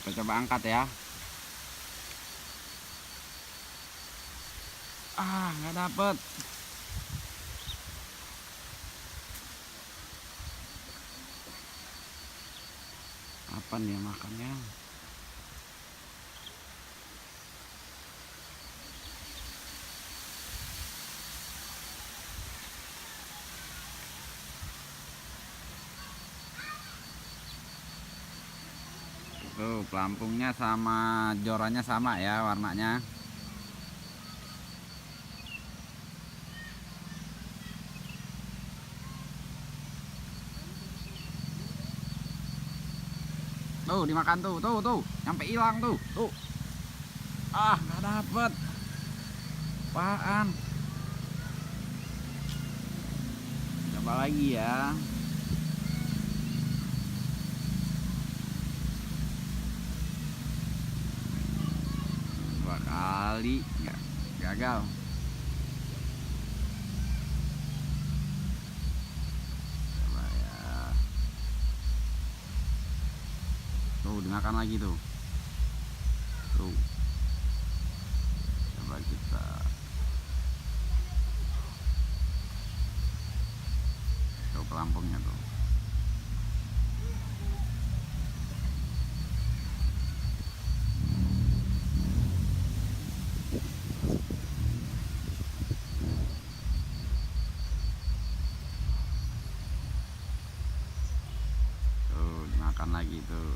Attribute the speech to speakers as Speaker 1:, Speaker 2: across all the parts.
Speaker 1: Kita coba angkat ya. Nggak dapet. Apa nih makannya? Tuh, pelampungnya sama jorannya sama ya warnanya. Tuh dimakan tuh, sampai hilang tuh. Nggak dapet. Apaan? Coba lagi ya. Dua kali gagal. Coba ya. Tuh dimakan lagi tuh. Coba kita pelampungnya tuh. Tuh dimakan lagi tuh.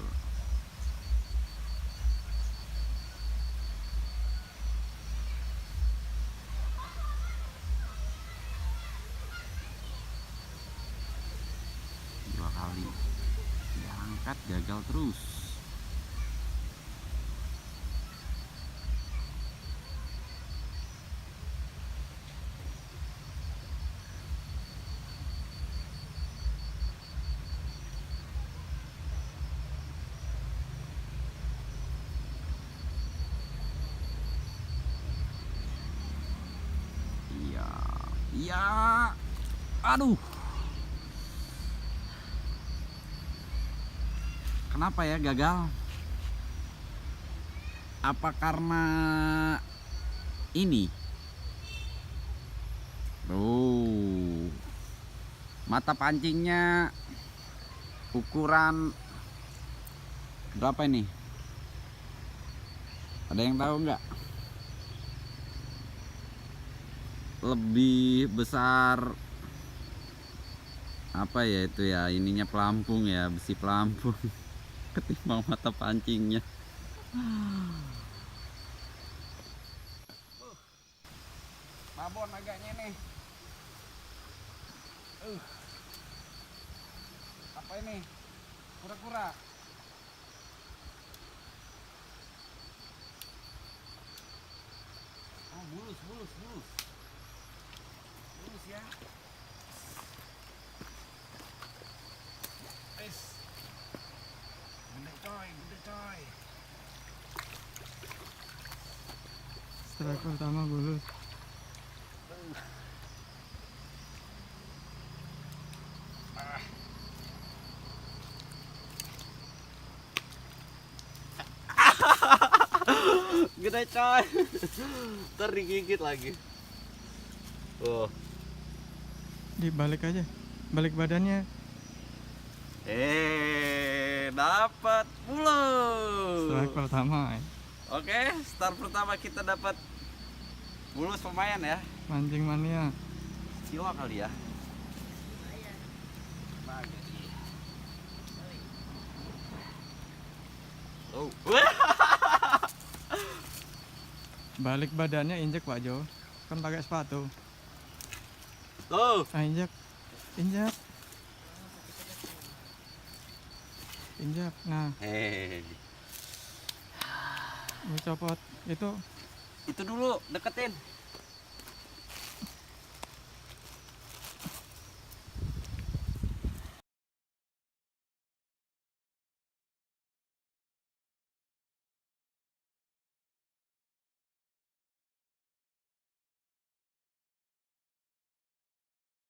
Speaker 1: Dua kali diangkat gagal terus. Iya, aduh. Kenapa ya gagal? Apa karena ini? Tuh, mata pancingnya ukuran berapa ini? Ada yang tahu nggak? Lebih besar apa ya itu ya, ininya pelampung ya, besi pelampung ketimbang mata pancingnya. Babon agaknya nih. Apa ini? Kura-kura. Bulus. Bulus ya. Gede coy.
Speaker 2: Strike pertama bulus.
Speaker 3: Gede coy. Ntar digigit lagi.
Speaker 2: Dibalik aja, balik badannya.
Speaker 3: Dapat bulus.
Speaker 2: Strike pertama.
Speaker 3: Oke, start pertama kita dapat bulus lumayan ya.
Speaker 2: Mancing mania.
Speaker 3: Siwa kali ya.
Speaker 2: Balik badannya, injek Pak Jo. Kan pakai sepatu.
Speaker 3: Tuh.
Speaker 2: Injek. Nah, mau copot itu.
Speaker 3: Itu dulu deketin.